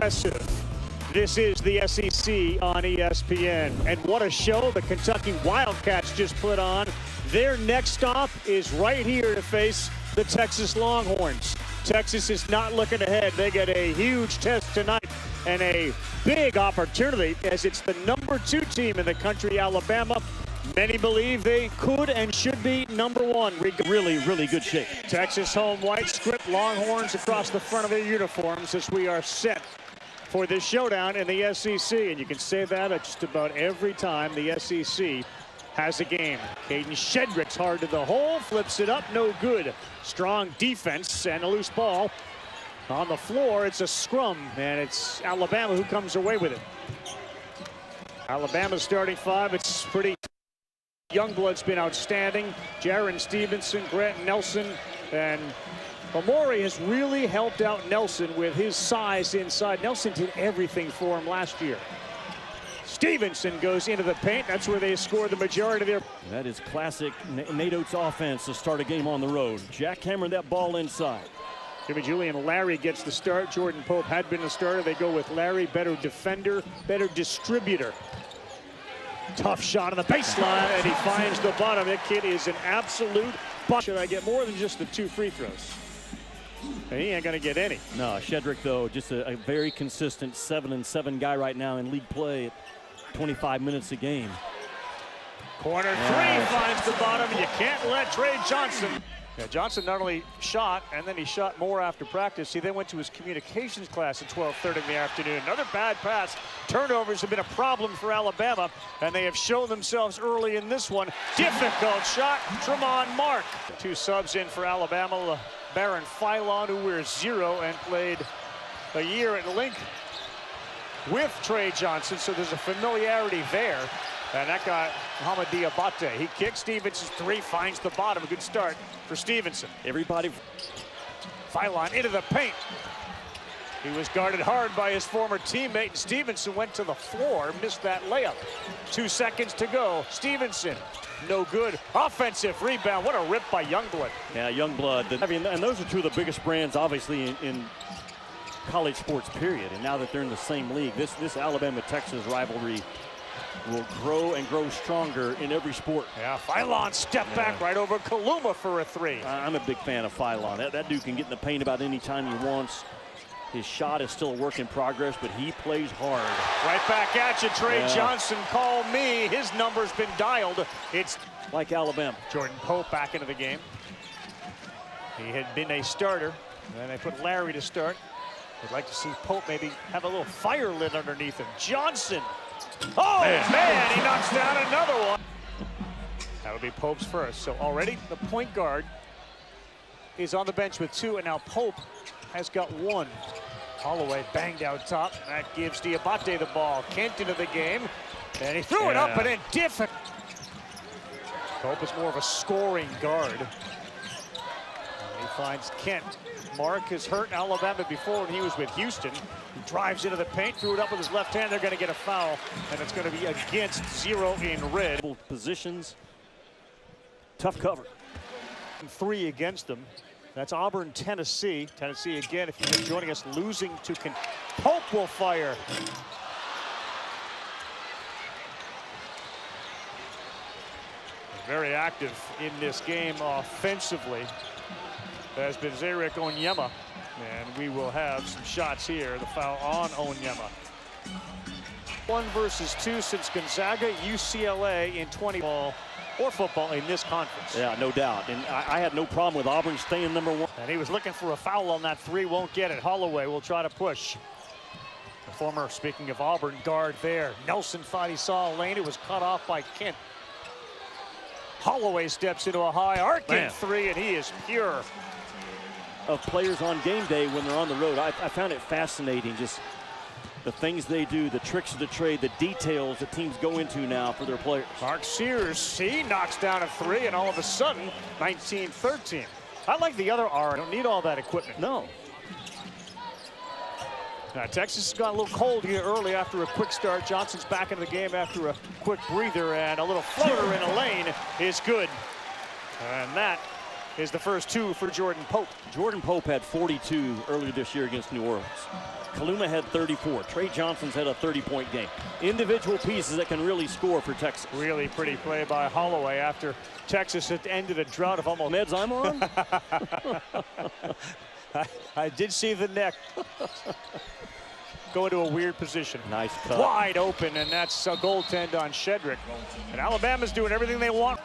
Impressive. This is the SEC on ESPN. And what a show the Kentucky Wildcats just put on. Their next stop is right here to face the Texas Longhorns. Texas is not looking ahead. They get a huge test tonight and a big opportunity as it's the #2 team in the country, Alabama. Many believe they could and should be #1. Really, really good shape. Texas home white script, Longhorns across the front of their uniforms as we are set for this showdown in the SEC. And you can say that at just about every time the SEC has a game. Caden Shedrick's hard to the hole, flips it up, no good. Strong defense and a loose ball on the floor. It's a scrum, and it's Alabama who comes away with it. Alabama's starting five, it's pretty. Youngblood's been outstanding. Jaron Stevenson, Grant Nelson, and Amori has really helped out Nelson with his size inside. Nelson did everything for him last year. Stevenson goes into the paint. That's where they scored the majority of their. That is classic Nate Oates offense to start a game on the road. Jackhammering that ball inside. Jimmy Julian Larry gets the start. Jordan Pope had been the starter. They go with Larry, better defender, better distributor. Tough shot on the baseline, and he finds the bottom. That kid is an absolute bucket. Should I get more than just the 2 free throws? And he ain't gonna get any. No, Shedrick, though, just a very consistent 7-7 guy right now in league play at 25 minutes a game. Corner three finds the bottom. You can't let Trey Johnson. Yeah, Johnson not only shot, and then he shot more after practice. He then went to his communications class at 12:30 in the afternoon. Another bad pass. Turnovers have been a problem for Alabama, and they have shown themselves early in this one. Difficult shot, Tremont Mark. 2 subs in for Alabama. Baron Philon, who wears 0 and played a year at Link with Trey Johnson, so there's a familiarity there. And that guy, Mohamed Diabate, he kicks. Stevenson's 3, finds the bottom. A good start for Stevenson. Everybody. Philon into the paint. He was guarded hard by his former teammate. Stevenson went to the floor, missed that layup. 2 seconds to go. Stevenson, no good. Offensive rebound. What a rip by Youngblood. Yeah, Youngblood. I mean, and those are 2 of the biggest brands, obviously, in college sports, period. And now that they're in the same league, this Alabama-Texas rivalry will grow and grow stronger in every sport. Yeah, Philon step back right over Kaluma for a 3. I'm a big fan of Philon. That dude can get in the paint about any time he wants. His shot is still a work in progress, but he plays hard. Right back at you, Trey Johnson. Call me. His number's been dialed. It's like Alabama. Jordan Pope back into the game. He had been a starter, and they put Larry to start. I'd like to see Pope maybe have a little fire lit underneath him. Johnson. Oh, man, he knocks down another one. That'll be Pope's first. So already the point guard is on the bench with 2, and now Pope has got 1. Holloway banged out top. That gives Diabate the ball. Kent into the game, and he threw it up and in difficult. Pope is more of a scoring guard. And he finds Kent. Mark has hurt Alabama before when he was with Houston. He drives into the paint, threw it up with his left hand. They're going to get a foul, and it's going to be against 0 in red. Positions, tough cover. 3 against them. That's Auburn, Tennessee. Tennessee again, if you're joining us, losing to Pope will fire. Very active in this game offensively has been Zarek Onyema, and we will have some shots here. The foul on Onyema. 1 versus 2 since Gonzaga, UCLA in 20 ball or football in this conference. Yeah, no doubt. And I had no problem with Auburn staying #1. And he was looking for a foul on that 3, won't get it. Holloway will try to push. The former, speaking of Auburn, guard there. Nelson thought he saw a lane. It was cut off by Kent. Holloway steps into a high arcing 3, and he is pure. Of players on game day when they're on the road, I found it fascinating, just the things they do, the tricks of the trade, the details that teams go into now for their players. Mark Sears, he knocks down a 3, and all of a sudden, 19-13. I like the other R. I don't need all that equipment. No. Now, Texas got a little cold here early after a quick start. Johnson's back into the game after a quick breather, and a little floater in a lane is good. And that is the first two for Jordan Pope. Jordan Pope had 42 earlier this year against New Orleans. Kaluma had 34. Trey Johnson's had a 30-point game. Individual pieces that can really score for Texas. Really pretty play by Holloway after Texas had ended a drought of almost. Meds I'm on? I did see the neck go into a weird position. Nice cut. Wide open, and that's a goaltend on Shedrick. And Alabama's doing everything they want.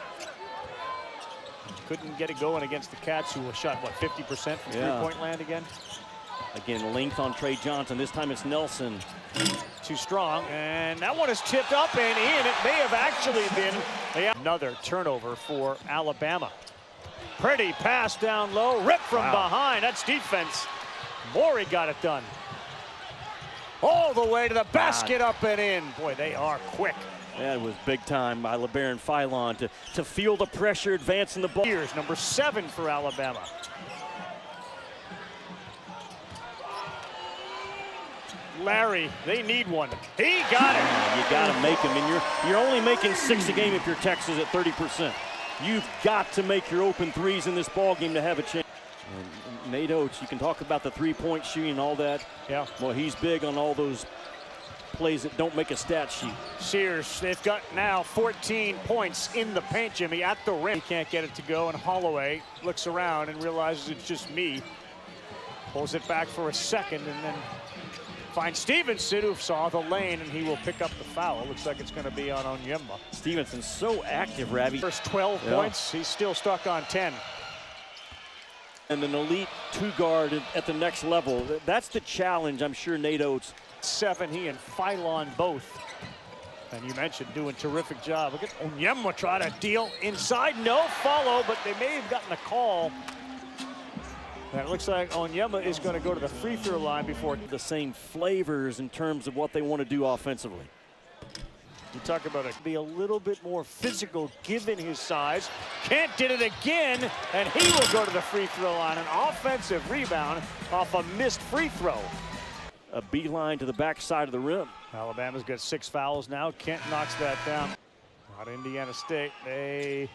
Couldn't get it going against the Cats, who shot, what, 50% from three-point land again? Again, length on Trey Johnson. This time it's Nelson. Too strong, and that one is tipped up and in. It may have actually been another turnover for Alabama. Pretty pass down low, ripped from behind. That's defense. Morey got it done. All the way to the basket, up and in. Boy, they are quick. That was big time by LeBaron Philon to feel the pressure, advancing the ball. Here's number 7 for Alabama. Larry, they need one. He got it. You got to make them, and you're only making 6 a game if you're Texas at 30%. You've got to make your open threes in this ball game to have a chance. And Nate Oates, you can talk about the three-point shooting and all that. Yeah. Well, he's big on all those plays that don't make a stat sheet. Sears, they've got now 14 points in the paint, Jimmy, at the rim. He can't get it to go, and Holloway looks around and realizes it's just me. Pulls it back for a second, and then finds Stevenson, who saw the lane, and he will pick up the foul. Looks like it's going to be on Onyema. Stevenson's so active, Ravi. First 12 points, he's still stuck on 10. And an elite two-guard at the next level. That's the challenge, I'm sure, Nate Oates. 7, he and Philon both. And you mentioned doing a terrific job. Look at Onyema try to deal inside. No follow, but they may have gotten a call. And it looks like Onyema is going to go to the free throw line before. The same flavors in terms of what they want to do offensively. You talk about it, be a little bit more physical given his size. Kent did it again, and he will go to the free throw line. An offensive rebound off a missed free throw. A beeline to the backside of the rim. Alabama's got 6 fouls now. Kent knocks that down. Not Indiana State. They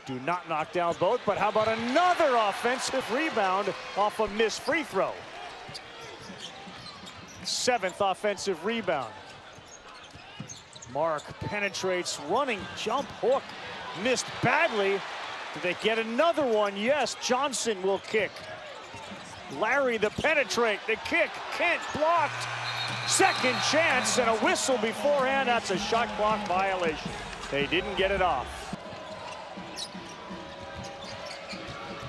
do not knock down both, but how about another offensive rebound off a missed free throw? 7th offensive rebound. Mark penetrates, running jump hook, missed badly. Did they get another one? Yes, Johnson will kick. Larry the penetrate, the kick, Kent blocked. Second chance and a whistle beforehand. That's a shot clock violation. They didn't get it off.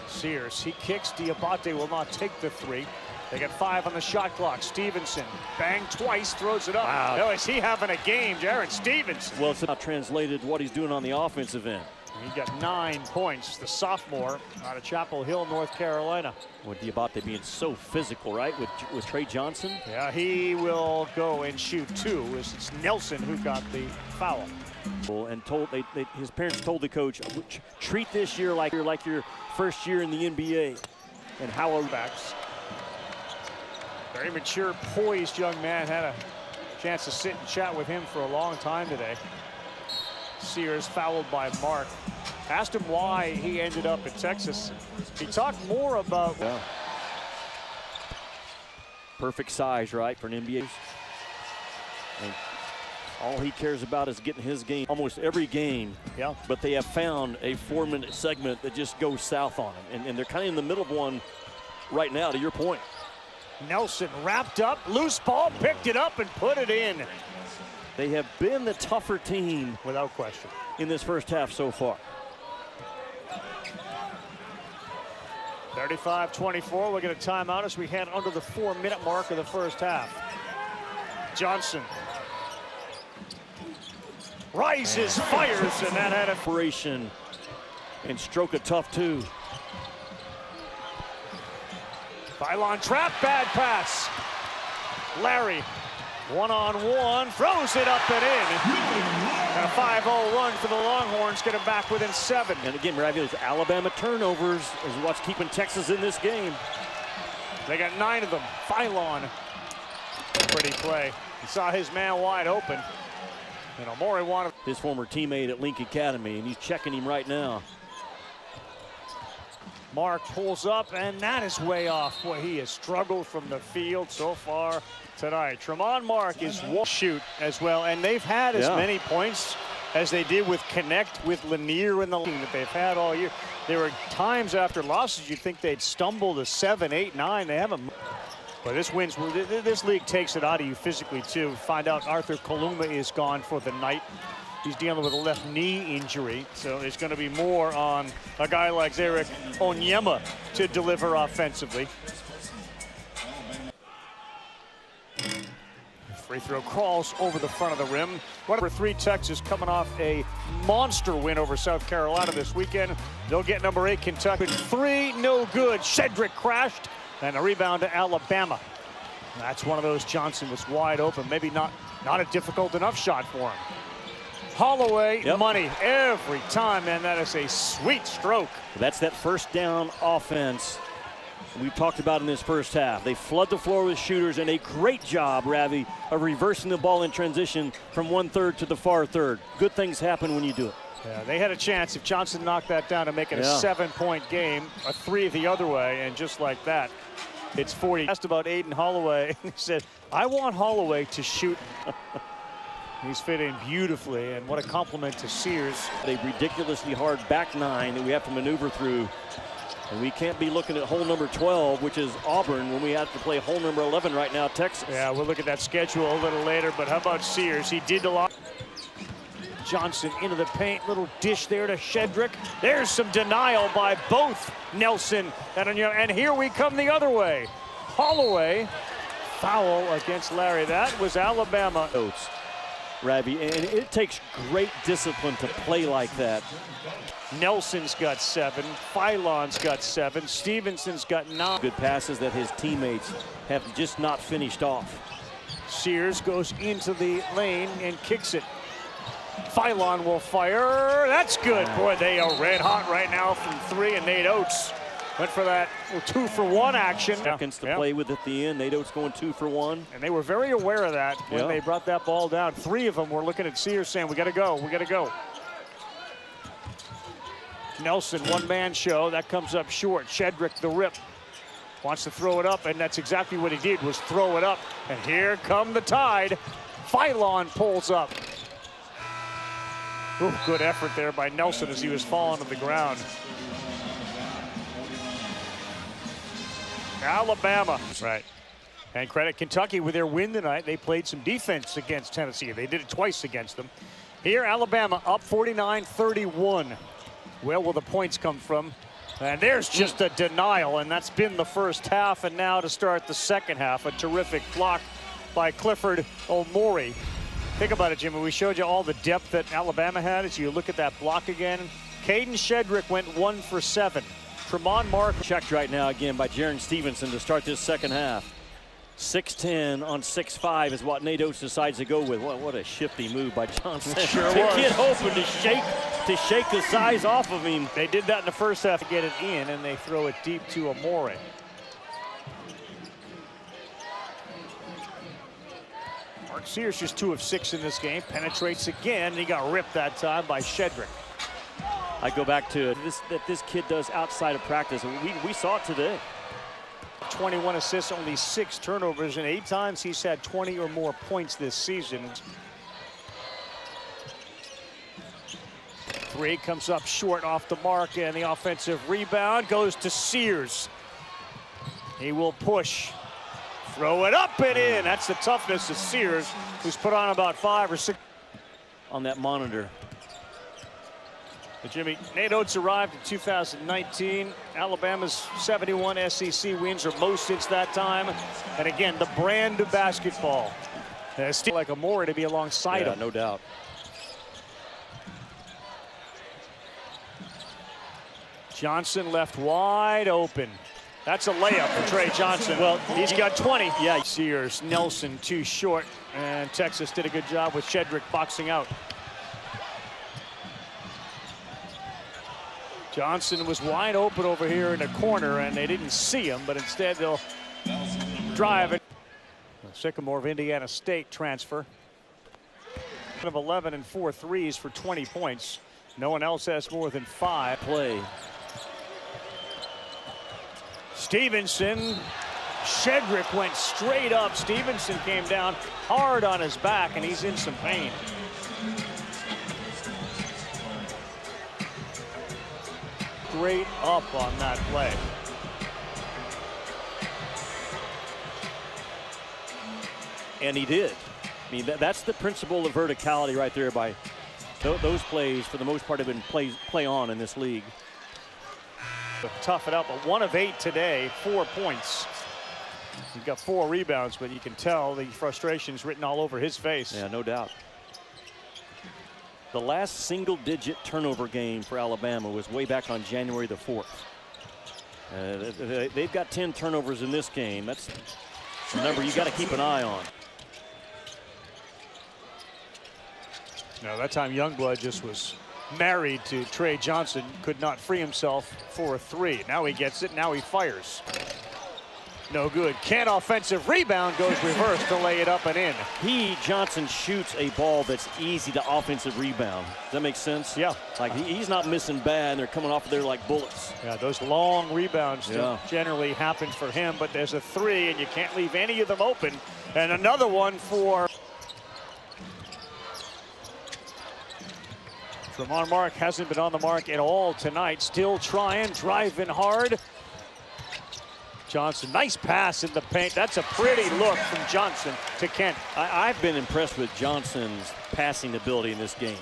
Sears, he kicks, Diabate will not take the 3. They got 5 on the shot clock. Stevenson banged twice, throws it up. Wow. Oh, is he having a game, Jared Stevenson? Well, it's not translated what he's doing on the offensive end. He got 9 points, the sophomore out of Chapel Hill, North Carolina. With Diabate being so physical, right, with Trey Johnson? Yeah, he will go and shoot 2. It's Nelson who got the foul. And his parents told the coach, treat this year like your first year in the NBA. And how backs. Very mature, poised young man. Had a chance to sit and chat with him for a long time today. Sears fouled by Mark. Asked him why he ended up at Texas. He talked more about... Yeah. Perfect size, right, for an NBA. And all he cares about is getting his game almost every game. Yeah. But they have found a 4-minute segment that just goes south on him. And they're kind of in the middle of one right now, to your point. Nelson wrapped up, loose ball, picked it up and put it in. They have been the tougher team without question in this first half so far. 35-24, we'll get a timeout as we head under the 4-minute mark of the first half. Johnson rises, fires, and that had a operation and stroke a tough 2. Philon trap, bad pass. Larry, one-on-one, throws it up and in. And a 5-0 run for the Longhorns, get it back within 7. And again, Ravi, Alabama turnovers is what's keeping Texas in this game. They got 9 of them. Philon, pretty play. He saw his man wide open. And Omori wanted his former teammate at Link Academy, and he's checking him right now. Mark pulls up, and that is way off. Boy, he has struggled from the field so far tonight. Tramon Mark is one shoot as well, and they've had as many points as they did with Connect, with Lanier in the league that they've had all year. There were times after losses you'd think they'd stumble to 7, 8, 9. They haven't. But this league takes it out of you physically too. Find out Arthur Kaluma is gone for the night. He's dealing with a left knee injury, so it's going to be more on a guy like Zarek Onyema to deliver offensively. Free throw crawls over the front of the rim. Number 3, Texas coming off a monster win over South Carolina this weekend. They'll get number 8, Kentucky. 3, no good. Shedrick crashed, and a rebound to Alabama. That's one of those. Johnson was wide open. Maybe not a difficult enough shot for him. Holloway, money every time, and that is a sweet stroke. That's that first down offense we've talked about in this first half. They flood the floor with shooters, and a great job, Ravi, of reversing the ball in transition from one third to the far third. Good things happen when you do it. Yeah, they had a chance if Johnson knocked that down to make it a 7-point game, a 3 the other way, and just like that, it's 40. Asked about Aiden Holloway, and he said, I want Holloway to shoot. He's fit in beautifully, and what a compliment to Sears. A ridiculously hard back 9 that we have to maneuver through. And we can't be looking at hole number 12, which is Auburn, when we have to play hole number 11 right now, Texas. Yeah, we'll look at that schedule a little later, but how about Sears? He did a lot. Johnson into the paint, little dish there to Shedrick. There's some denial by both Nelson and here we come the other way. Holloway, foul against Larry. That was Alabama. Ravi, and it takes great discipline to play like that. Nelson's got 7, Philon's got 7, Stevenson's got 9. Good passes that his teammates have just not finished off. Sears goes into the lane and kicks it. Philon will fire. That's good. Boy, they are red hot right now from 3, and Nate Oates went for that 2-for-1 action. Seconds to play with at the end. Nate Oates going 2 for 1. And they were very aware of that when they brought that ball down. 3 of them were looking at Sears saying, we got to go, we got to go. Nelson, one-man show. That comes up short. Shedrick, the rip. Wants to throw it up, and that's exactly what he did, was throw it up. And here come the Tide. Philon pulls up. Ooh, good effort there by Nelson as he was falling to the ground. Alabama. Right. And credit Kentucky with their win tonight. They played some defense against Tennessee. They did it twice against them. Here, Alabama up 49-31. Where will the points come from? And there's just a denial, and that's been the first half. And now to start the second half, a terrific block by Clifford Omori. Think about it, Jimmy. We showed you all the depth that Alabama had as you look at that block again. Caden Shedrick went 1 for 7. Tramon Mark checked right now again by Jaron Stevenson to start this second half. 6'10" on 6'5" is what Nate Oates decides to go with. What a shifty move by Johnson. Sure was. To get open, to shake the size off of him. They did that in the first half to get it in, and they throw it deep to Amore. Mark Sears just 2 of 6 in this game. Penetrates again, and he got ripped that time by Shedrick. I go back to this kid does outside of practice, and we saw it today. 21 assists, only 6 turnovers, and 8 times he's had 20 or more points this season. 3 comes up short off the mark, and the offensive rebound goes to Sears. He will push, throw it up and in. That's the toughness of Sears, who's put on about 5 or 6 on that monitor. But Jimmy, Nate Oates arrived in 2019. Alabama's 71 SEC wins, or most since that time. And again, the brand of basketball. Still like Amore to be alongside him. No doubt. Johnson left wide open. That's a layup for Trey Johnson. Well, he's got 20. Yeah. Sears, Nelson too short, and Texas did a good job with Shedrick boxing out. Johnson was wide open over here in the corner, and they didn't see him, but instead they'll drive it. Sycamore of Indiana State transfer. Of 11 and 4 threes for 20 points. No one else has more than 5. Play. Stevenson. Shedrick went straight up. Stevenson came down hard on his back, and he's in some pain. Straight up on that play. And he did. I mean, that's the principle of verticality right there. By those plays, for the most part, have been play on in this league. Tough it up, but 1 of 8 today, 4 points. He's got 4 rebounds, but you can tell the frustration's written all over his face. Yeah, no doubt. The last single-digit turnover game for Alabama was way back on January the 4th. They've got 10 turnovers in this game. That's a number you got to keep an eye on. No, that time Youngblood just was married to Trey Johnson, could not free himself for a 3. Now he gets it, now he fires. No good. Kent offensive rebound, goes reverse to lay it up and in. Johnson shoots a ball that's easy to offensive rebound. Does that make sense? Yeah. Like he's not missing bad, and they're coming off of there like bullets. Yeah, those long rebounds don't generally happen for him, but there's a 3 and you can't leave any of them open. And another one for Tramon Mark. Hasn't been on the mark at all tonight. Still trying, driving hard. Johnson, nice pass in the paint. That's a pretty look from Johnson to Kent. I've been impressed with Johnson's passing ability in this game.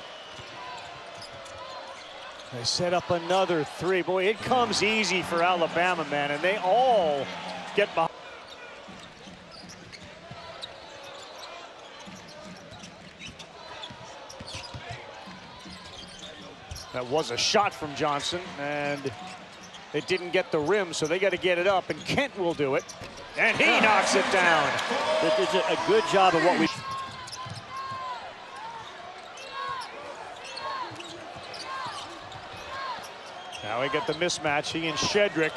They set up another 3. Boy, it comes easy for Alabama, man, and they all get behind. That was a shot from Johnson, and it didn't get the rim, so they got to get it up, and Kent will do it. And he knocks it down. It's a good job of what we... Now we get the mismatch, he and Shedrick.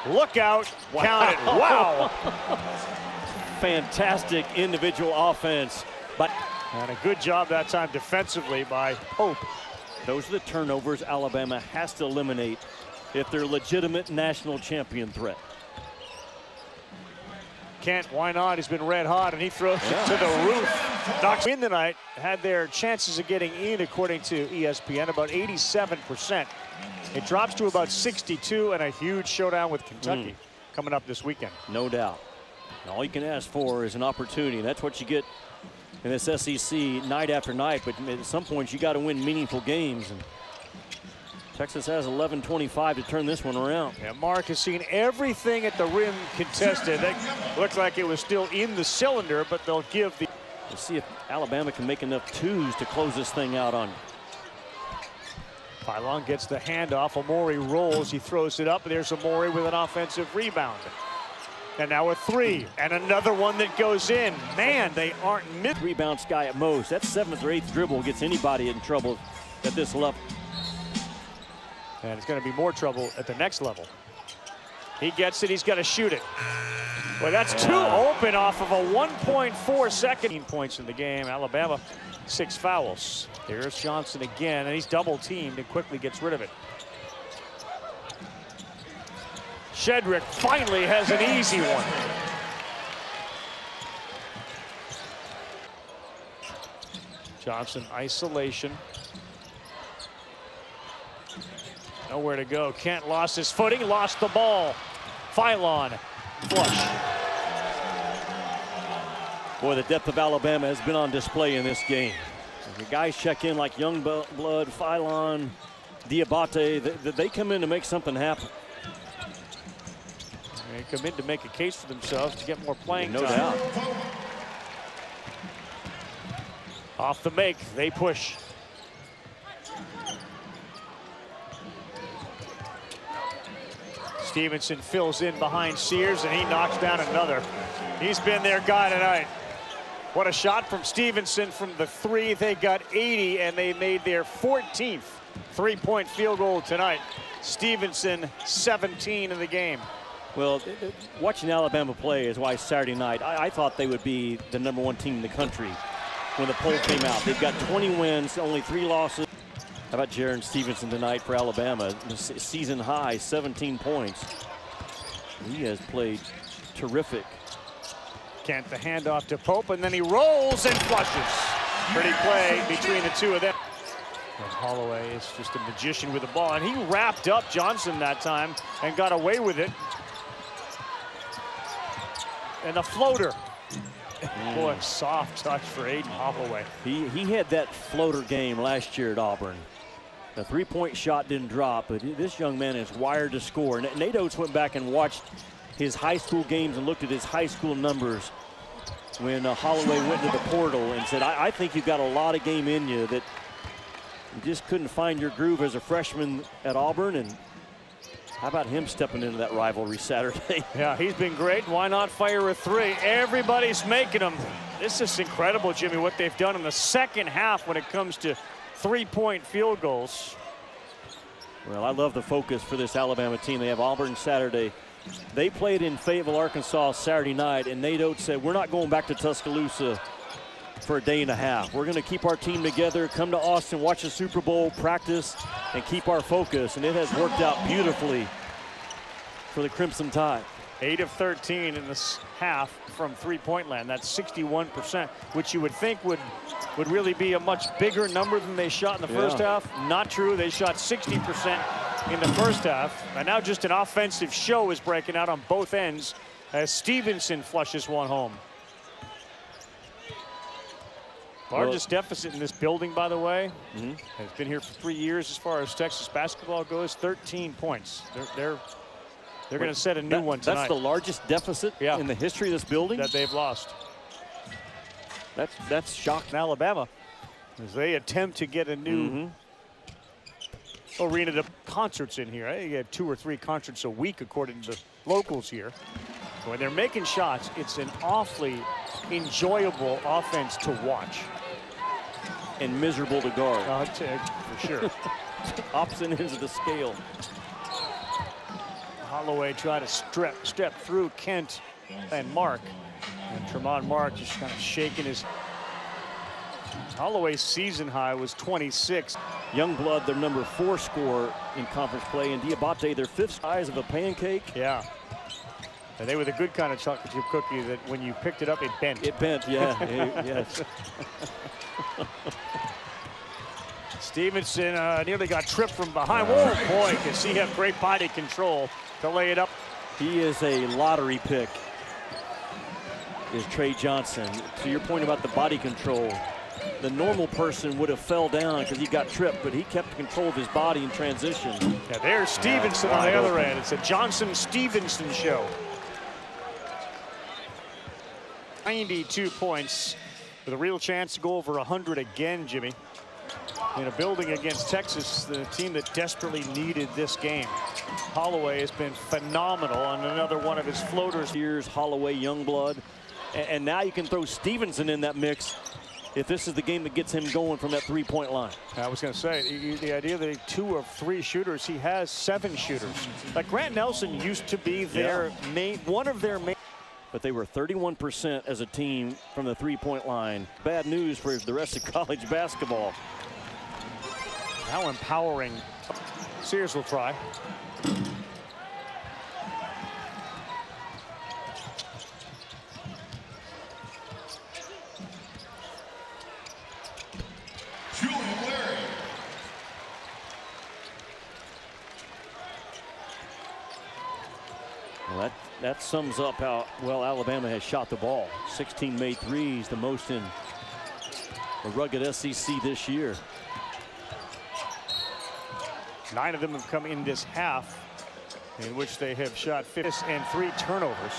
Look out, count it, wow. Fantastic individual offense. And a good job that time defensively by Pope. Those are the turnovers Alabama has to eliminate if they're a legitimate national champion threat. Kent, why not? He's been red hot, and he throws it to the roof. Knocks in tonight, had their chances of getting in, according to ESPN, about 87%. It drops to about 62, and a huge showdown with Kentucky coming up this weekend. No doubt. And all you can ask for is an opportunity. That's what you get in this SEC night after night, but at some point you got to win meaningful games. And Texas has 11:25 to turn this one around. Yeah, Mark has seen everything at the rim contested. That looked like it was still in the cylinder, but they'll give the... We'll see if Alabama can make enough 2s to close this thing out on. Philon gets the handoff. Amori rolls. He throws it up. There's Amori with an offensive rebound. And now a 3. And another one that goes in. Man, they aren't mid. Rebound guy at most. That 7th or 8th dribble gets anybody in trouble at this level. And it's going to be more trouble at the next level. He gets it. He's got to shoot it. Well, that's 2 open off of a 1.4 second. 18 points in the game. Alabama, 6 fouls. There's Johnson again, and he's double teamed and quickly gets rid of it. Shedrick finally has an easy one. Johnson isolation. Nowhere to go. Kent lost his footing, lost the ball. Philon, flush. Boy, the depth of Alabama has been on display in this game. The guys check in like Youngblood, Philon, Diabate. They come in to make something happen. They come in to make a case for themselves to get more playing time. No doubt. Off the make, they push. Stevenson fills in behind Sears, and he knocks down another. He's been their guy tonight. What a shot from Stevenson from the 3. They got 80, and they made their 14th three-point field goal tonight. Stevenson, 17 in the game. Well, watching Alabama play is why Saturday night, I thought they would be the #1 team in the country when the poll came out. They've got 20 wins, only 3 losses. How about Jaron Stevenson tonight for Alabama? Season high, 17 points. He has played terrific. Kent, the handoff to Pope, and then he rolls and flushes. Pretty play between the two of them. And Holloway is just a magician with the ball, and he wrapped up Johnson that time and got away with it. And the floater. Boy, soft touch for Aden Holloway. He had that floater game last year at Auburn. The three-point shot didn't drop, but this young man is wired to score. Nate Oates went back and watched his high school games and looked at his high school numbers when Holloway went to the portal and said, I think you've got a lot of game in you, that you just couldn't find your groove as a freshman at Auburn. And how about him stepping into that rivalry Saturday? Yeah, he's been great. Why not fire a three? Everybody's making them. This is incredible, Jimmy, what they've done in the second half when it comes to three-point field goals. Well, I love the focus for this Alabama team. They have Auburn Saturday. They played in Fayetteville, Arkansas Saturday night, and Nate Oates said, we're not going back to Tuscaloosa for a day and a half. We're going to keep our team together, come to Austin, watch the Super Bowl, practice, and keep our focus. And it has worked out beautifully for the Crimson Tide. 8 of 13 in this half from three-point land. That's 61%, which you would think would really be a much bigger number than they shot in the first half. Not true. They shot 60% in the first half. And now just an offensive show is breaking out on both ends as Stevenson flushes one home. Largest deficit in this building, by the way, has been here for 3 years as far as Texas basketball goes. 13 points. They're going to set a new one tonight. That's the largest deficit in the history of this building that they've lost. That's shocking. Alabama, as they attempt to get a new arena to concerts in here. I think you have 2 or 3 concerts a week, according to the locals here. When they're making shots, it's an awfully enjoyable offense to watch. And miserable to guard. For sure. Opposite ends of the scale. Holloway tried to step through Kent and Mark. And Tremont Mark just kind of shaking his. Holloway's season high was 26. Youngblood, their number 4 scorer in conference play, and Diabate, their 5th size of a pancake. Yeah. And they were the good kind of chocolate chip cookie that when you picked it up, it bent. It bent, yeah. Yes. Stevenson nearly got tripped from behind. Whoa, boy, does he have great body control to lay it up. He is a lottery pick, is Trey Johnson. To your point about the body control, the normal person would have fell down because he got tripped, but he kept control of his body in transition. Yeah, there's Stevenson on the other end. It's a Johnson-Stevenson show. 92 points with a real chance to go over 100 again, Jimmy. In a building against Texas, the team that desperately needed this game. Holloway has been phenomenal on another one of his floaters. Here's Holloway, Youngblood, and now you can throw Stevenson in that mix if this is the game that gets him going from that three-point line. I was going to say, the idea that 2 of 3 shooters, he has 7 shooters. Like Grant Nelson used to be their main, one of their main. But they were 31% as a team from the three-point line. Bad news for the rest of college basketball. How empowering. Sears will try. Well, that sums up how well Alabama has shot the ball. 16 made threes, the most in the rugged SEC this year. 9 of them have come in this half, in which they have shot 50 and 3 turnovers.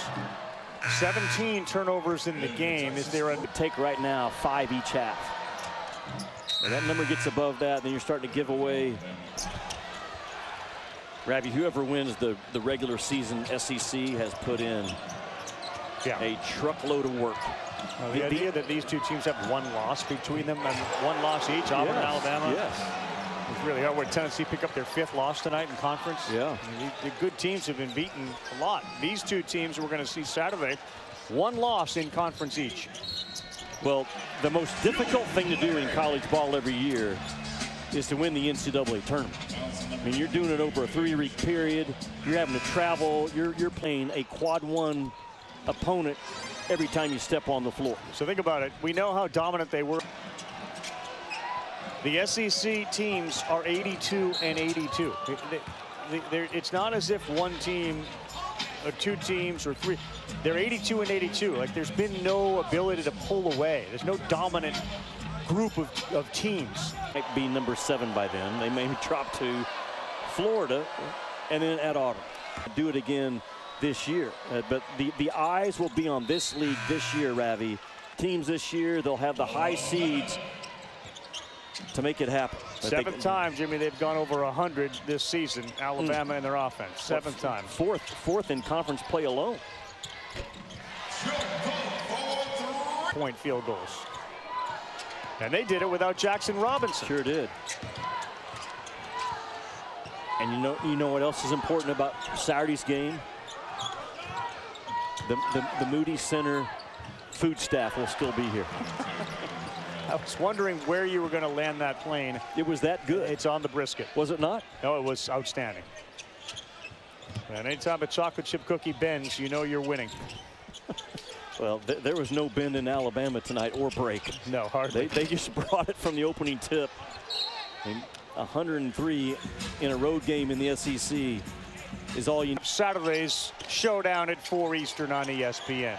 17 turnovers in the game. Is there a take right now 5 each half? When that number gets above that, then you're starting to give away. Ravi, whoever wins the regular season SEC has put in a truckload of work. The idea that these two teams have 1 loss between them and 1 loss each, Auburn and Alabama. Yes. It's really hard. Where Tennessee pick up their 5th loss tonight in conference. Yeah. I mean, the good teams have been beaten a lot. These 2 teams we're going to see Saturday, 1 loss in conference each. Well, the most difficult thing to do in college ball every year is to win the NCAA tournament. I mean, you're doing it over a 3-week period. You're having to travel. You're playing a quad 1 opponent every time you step on the floor. So think about it. We know how dominant they were. The SEC teams are 82 and 82. It's not as if one team or two teams or three. They're 82 and 82. Like, there's been no ability to pull away. There's no dominant group of teams. Might be number 7 by then. They may drop to Florida and then at Auburn. Do it again this year. But the eyes will be on this league this year, Ravi. Teams this year, they'll have the high seeds to make it happen. Seventh time, Jimmy, they've gone over 100 this season, Alabama in their offense. Seventh time. Fourth in conference play alone. Point field goals. And they did it without Jackson Robinson. Sure did. And you know what else is important about Saturday's game? The Moody Center food staff will still be here. I was wondering where you were going to land that plane. It was that good. It's on the brisket. Was it not? No, it was outstanding. And anytime a chocolate chip cookie bends, you know you're winning. Well, there was no bend in Alabama tonight or break. No, hardly. They just brought it from the opening tip. And 103 in a road game in the SEC is all you need. Saturday's showdown at 4 Eastern on ESPN.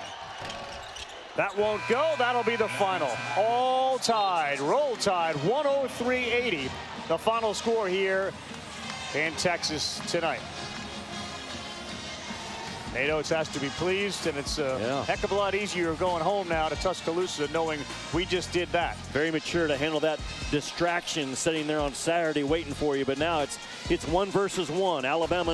That won't go. That'll be the final. All tied. Roll Tide 103-80. The final score here in Texas tonight. Nate Oates has to be pleased, and it's a heck of a lot easier going home now to Tuscaloosa knowing we just did that. Very mature to handle that distraction sitting there on Saturday waiting for you, but now it's 1 versus 1. Alabama